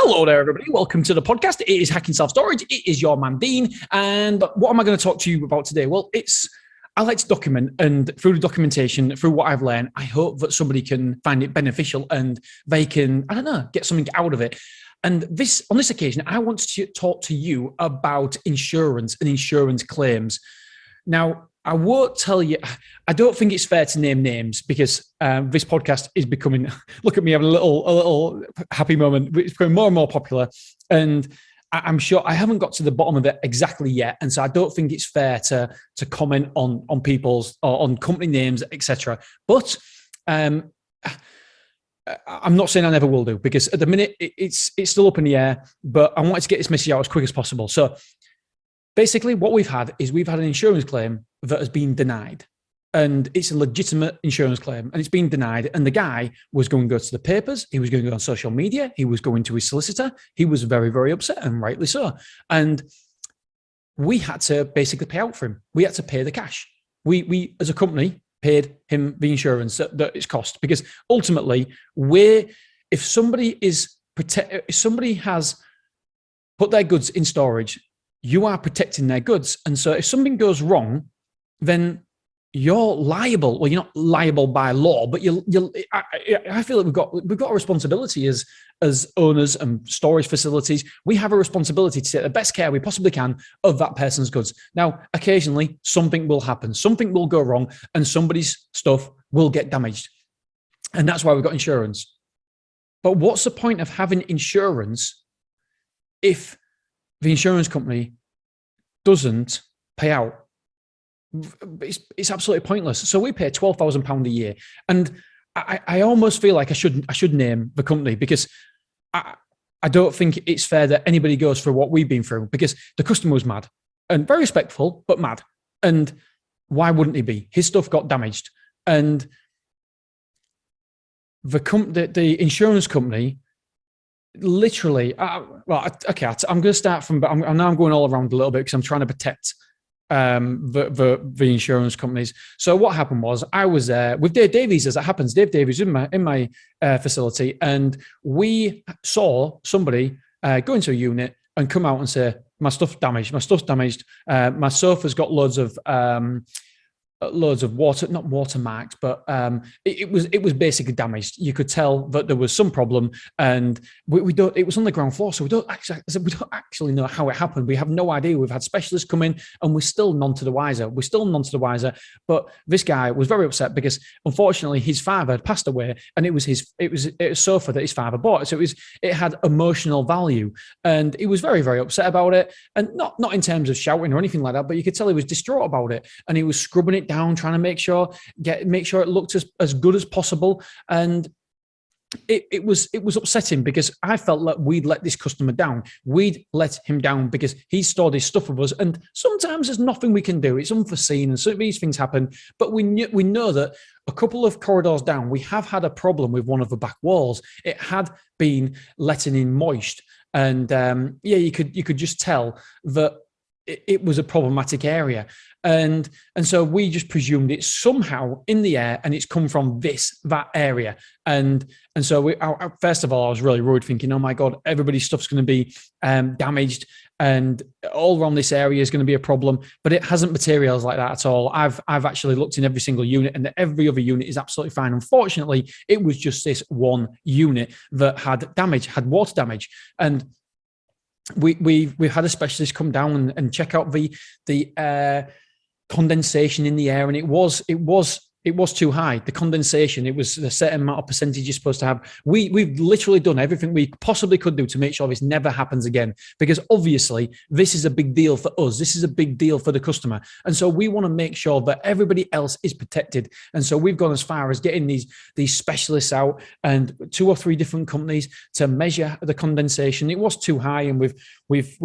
Hello there, everybody. Welcome to the podcast. It is Hacking Self-Storage. It is your man, Dean. And what am I going to talk to you about today? Well, I like to document, and through the documentation, through what I've learned, I hope that somebody can find it beneficial and they can, get something out of it. And on this occasion, I want to talk to you about insurance and insurance claims. Now, I won't tell you, I don't think it's fair to name names because this podcast is becoming, look at me having a little happy moment. It's becoming more and more popular. And I'm sure I haven't got to the bottom of it exactly yet. And so I don't think it's fair to comment on people's or on company names, etc. But I'm not saying I never will do, because at the minute it's still up in the air, but I wanted to get this message out as quick as possible. So basically what we've had an insurance claim that has been denied, and it's a legitimate insurance claim and it's been denied. And the guy was going to go to the papers. He was going to go on social media. He was going to his solicitor. He was very, very upset, and rightly so. And we had to basically pay out for him. We had to pay the cash. We as a company paid him the insurance that it's cost, because ultimately if somebody has put their goods in storage, you are protecting their goods. And so if something goes wrong, then you're liable. Well, you're not liable by law, but I feel like we've got a responsibility as owners and storage facilities. We have a responsibility to take the best care we possibly can of that person's goods. Now, occasionally something will happen, something will go wrong, and somebody's stuff will get damaged. And that's why we've got insurance. But what's the point of having insurance if the insurance company doesn't pay out? It's absolutely pointless. So we pay £12,000 a year, and I almost feel like I should name the company, because I don't think it's fair that anybody goes through what we've been through, because the customer was mad and very respectful, but mad. And why wouldn't he be? His stuff got damaged, and the insurance company literally. I'm going to start from, but I'm going all around a little bit because I'm trying to protect the insurance companies. So what happened was, I was there with Dave Davies, as it happens. Dave Davies in my facility, and we saw somebody go into a unit and come out and say, my stuff's damaged. My sofa's got loads of water, not watermarked, but it was basically damaged. You could tell that there was some problem, and we don't. It was on the ground floor, so we don't actually know how it happened. We have no idea. We've had specialists come in, and we're still none to the wiser. But this guy was very upset because, unfortunately, his father had passed away, and it was a sofa that his father bought. So it had emotional value, and he was very, very upset about it. And not in terms of shouting or anything like that, but you could tell he was distraught about it, and he was scrubbing it down, trying to make sure it looked as good as possible. And it was upsetting, because I felt like we'd let this customer down. We'd let him down because he stored his stuff with us, and sometimes there's nothing we can do. It's unforeseen, and so these things happen. But we know that a couple of corridors down, we have had a problem with one of the back walls. It had been letting in moist, and you could just tell that it was a problematic area. And so we just presumed it's somehow in the air, and it's come from that area. And so first of all, I was really worried, thinking, oh my God, everybody's stuff's going to be damaged, and all around this area is going to be a problem. But it hasn't materialized like that at all. I've actually looked in every single unit, and every other unit is absolutely fine. Unfortunately, it was just this one unit that had water damage. And we've had a specialist come down and check out the condensation in the air, and it was too high. The condensation, it was a certain amount of percentage you're supposed to have. We've literally done everything we possibly could do to make sure this never happens again, because obviously this is a big deal for us. This is a big deal for the customer. And so we want to make sure that everybody else is protected. And so we've gone as far as getting these specialists out, and 2 or 3 different companies to measure the condensation. It was too high, and we've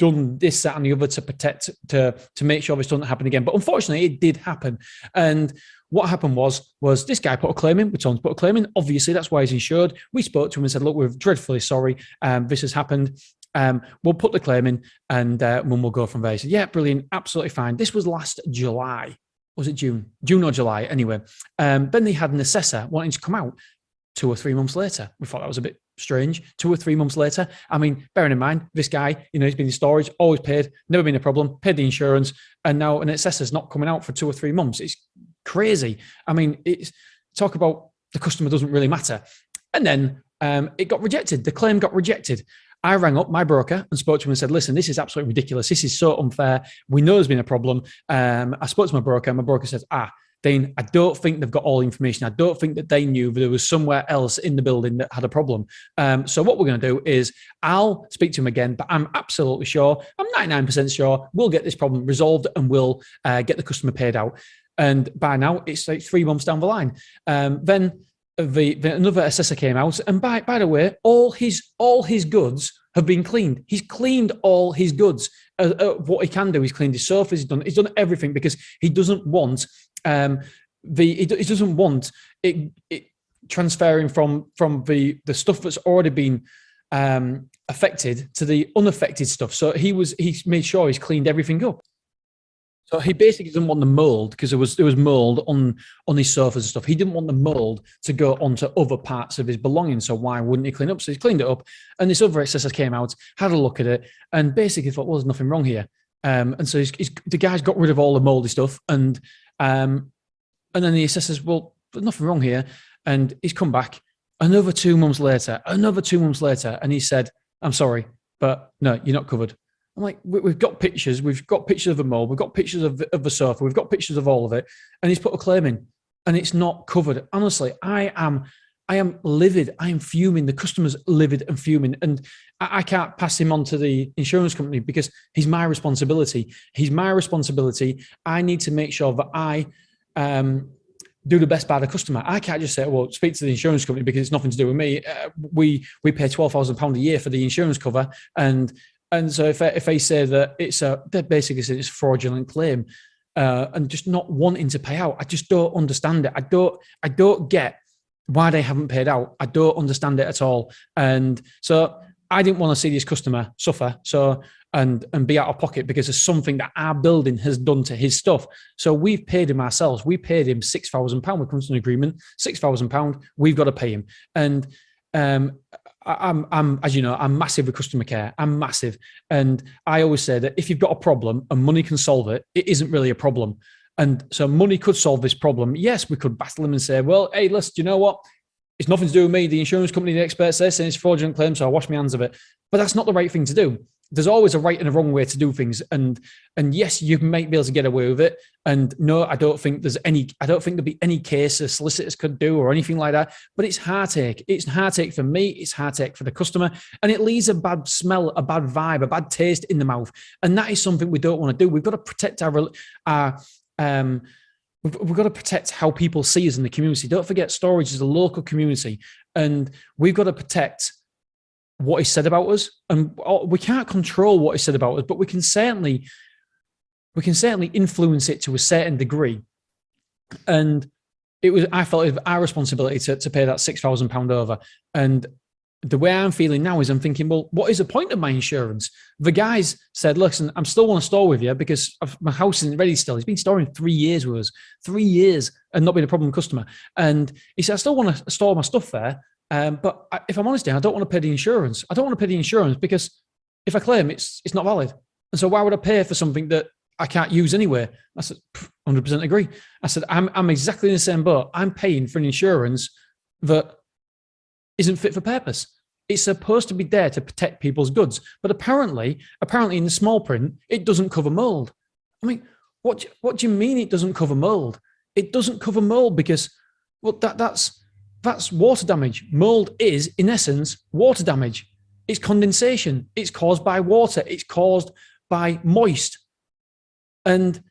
done this, that, and the other to protect, to make sure this doesn't happen again. But unfortunately, it did happen. And what happened was this guy put a claim in. We told him to put a claim in. Obviously, that's why he's insured. We spoke to him and said, look, we're dreadfully sorry. This has happened. We'll put the claim in, and when we'll go from there. He said, yeah, brilliant. Absolutely fine. This was last July. Was it June? June or July? Anyway, then they had an assessor wanting to come out 2 or 3 months later. We thought that was a bit strange. 2 or 3 months later, I mean, bearing in mind, this guy, he's been in storage, always paid, never been a problem, paid the insurance, and now an assessor's not coming out for 2 or 3 months. It's crazy. I mean, talk about the customer doesn't really matter. And then it got rejected. The claim got rejected. I rang up my broker and spoke to him and said, listen, this is absolutely ridiculous. This is so unfair. We know there's been a problem. I spoke to my broker, and my broker says, Dean, I don't think they've got all the information. I don't think that they knew that there was somewhere else in the building that had a problem. So what we're going to do is I'll speak to him again, but I'm absolutely sure, I'm 99% sure we'll get this problem resolved and we'll get the customer paid out. And by now, it's like 3 months down the line. Then another assessor came out, and by the way, all his goods have been cleaned. He's cleaned all his goods. What he can do, he's cleaned his sofas. He's done everything because he doesn't want he doesn't want it transferring from the stuff that's already been affected to the unaffected stuff. So he made sure he's cleaned everything up. So he basically didn't want the mold, because there was mold on his sofas and stuff. He didn't want the mold to go onto other parts of his belongings. So why wouldn't he clean up? So he's cleaned it up. And this other assessor came out, had a look at it, and basically thought, well, there's nothing wrong here. And so the guy's got rid of all the moldy stuff. And then the assessor says, well, there's nothing wrong here. And he's come back another 2 months later, and he said, I'm sorry, but no, you're not covered. I'm like, we've got pictures of the mold, we've got pictures of the sofa, we've got pictures of all of it, and he's put a claim in, and it's not covered. Honestly, I am livid. I am fuming. The customer's livid and fuming, and I can't pass him on to the insurance company because he's my responsibility. He's my responsibility. I need to make sure that I do the best by the customer. I can't just say, well, speak to the insurance company because it's nothing to do with me. We pay £12,000 a year for the insurance cover, and so if they say that they basically say it's a fraudulent claim, and just not wanting to pay out, I just don't understand it. I don't get why they haven't paid out. I don't understand it at all. And so I didn't want to see this customer suffer. So and be out of pocket because of something that our building has done to his stuff. So we've paid him ourselves. We paid him £6,000. We come to an agreement, £6,000. We've got to pay him. And I'm, as you know, I'm massive with customer care. I'm massive. And I always say that if you've got a problem and money can solve it, it isn't really a problem. And so money could solve this problem. Yes, we could battle them and say, well, hey, listen, do you know what? It's nothing to do with me. The insurance company, the experts, they're saying it's a fraudulent claim, so I wash my hands of it. But that's not the right thing to do. There's always a right and a wrong way to do things. And yes, you might be able to get away with it. And no, I don't think there'll be any case a solicitors could do or anything like that. But it's heartache. It's heartache for me. It's heartache for the customer. And it leaves a bad smell, a bad vibe, a bad taste in the mouth. And that is something we don't want to do. We've got to protect we've got to protect how people see us in the community. Don't forget, storage is a local community, and we've got to protect what is said about us. And we can't control what is said about us, but we can certainly influence it to a certain degree. And I felt it was our responsibility to pay that £6,000 over. And the way I'm feeling now is I'm thinking, well, what is the point of my insurance? The guys said, listen, I'm still want to store with you because my house isn't ready still. He's been storing 3 years with us, 3 years, and not been a problem customer. And he said, I still want to store my stuff there. But if I'm honest, I don't want to pay the insurance. I don't want to pay the insurance because if I claim it's not valid. And so why would I pay for something that I can't use anyway? I said, 100% agree. I said, I'm exactly in the same boat. I'm paying for an insurance that isn't fit for purpose. It's supposed to be there to protect people's goods. But apparently in the small print, it doesn't cover mold. I mean, what do you mean it doesn't cover mold? It doesn't cover mold because, well, that's water damage. Mold is, in essence, water damage. It's condensation. It's caused by water. It's caused by moist. And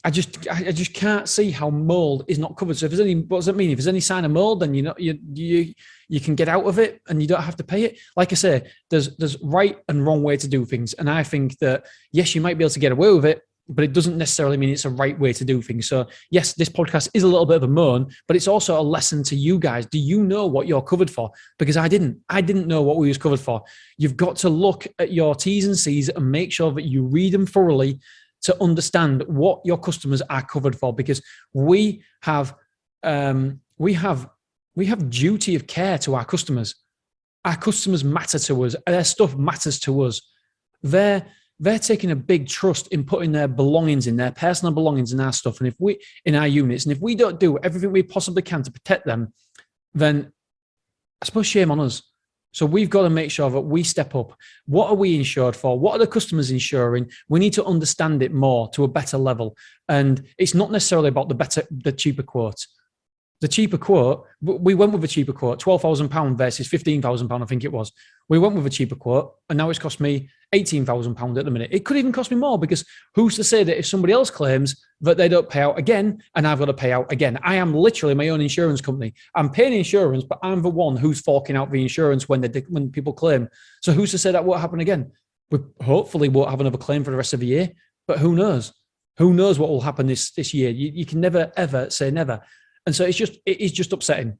I just can't see how mold is not covered. So if there's any, what does it mean? If there's any sign of mold, then you can get out of it and you don't have to pay it. Like I say, there's right and wrong way to do things. And I think that, yes, you might be able to get away with it, but it doesn't necessarily mean it's a right way to do things. So yes, this podcast is a little bit of a moan, but it's also a lesson to you guys. Do you know what you're covered for? Because I didn't know what we was covered for. You've got to look at your T's and C's and make sure that you read them thoroughly to understand what your customers are covered for, because we have We have duty of care to our customers. Our customers matter to us. Their stuff matters to us. They're taking a big trust in putting their belongings in, their personal belongings in our stuff. And if we, in our units, and if we don't do everything we possibly can to protect them, then I suppose shame on us. So we've got to make sure that we step up. What are we insured for? What are the customers insuring? We need to understand it more to a better level. And it's not necessarily about the cheaper quote. The cheaper quote, we went with a cheaper quote, £12,000 versus £15,000, I think it was. We went with a cheaper quote, and now it's cost me £18,000 at the minute. It could even cost me more, because who's to say that if somebody else claims that they don't pay out again, and I've got to pay out again? I am literally my own insurance company. I'm paying insurance, but I'm the one who's forking out the insurance when people claim. So who's to say that won't happen again? We hopefully won't have another claim for the rest of the year, but who knows? Who knows what will happen this year? You can never, ever say never. And so it is just upsetting.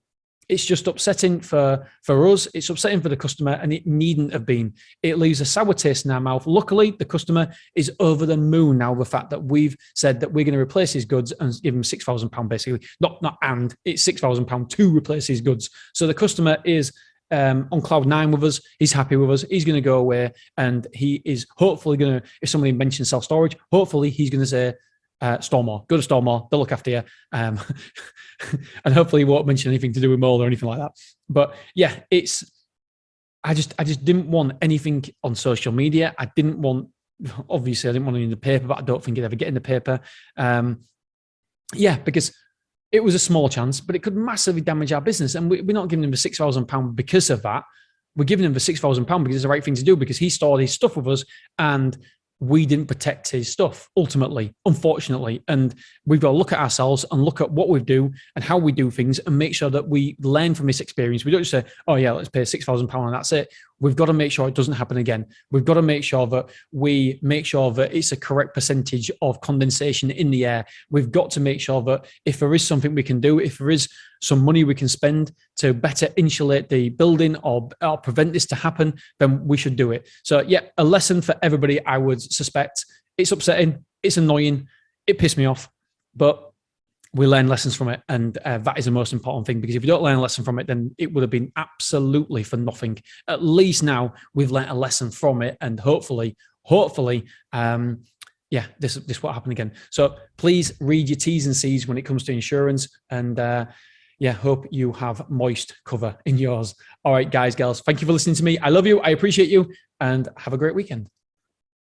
It's just upsetting for us. It's upsetting for the customer, and it needn't have been. It leaves a sour taste in our mouth. Luckily, the customer is over the moon now. The fact that we've said that we're going to replace his goods and give him £6,000, basically. It's £6,000 to replace his goods. So the customer is on cloud nine with us. He's happy with us. He's going to go away, and he is hopefully going to, if somebody mentions self-storage, hopefully he's going to say, Stormore, go to Stormore, they'll look after you. And hopefully he won't mention anything to do with mold or anything like that. But yeah, I just didn't want anything on social media. Obviously I didn't want it in the paper, but I don't think it'd ever get in the paper. Because it was a small chance, but it could massively damage our business. And we're not giving him the £6,000 because of that. We're giving him the £6,000 because it's the right thing to do, because he stored his stuff with us and we didn't protect his stuff, ultimately, unfortunately. And we've got to look at ourselves and look at what we do and how we do things and make sure that we learn from this experience. We don't just say, oh yeah, let's pay £6,000 and that's it. We've got to make sure it doesn't happen again. We've got to make sure that it's a correct percentage of condensation in the air. We've got to make sure that if there is something we can do, if there is some money we can spend to better insulate the building or prevent this to happen, then we should do it. So yeah, a lesson for everybody, I would suspect. It's upsetting, it's annoying, it pissed me off, but we learn lessons from it. And that is the most important thing, because if you don't learn a lesson from it, then it would have been absolutely for nothing. At least now we've learned a lesson from it, and hopefully, this won't happen again. So please read your T's and C's when it comes to insurance, and hope you have moist cover in yours. All right, guys, girls, thank you for listening to me. I love you. I appreciate you, and have a great weekend.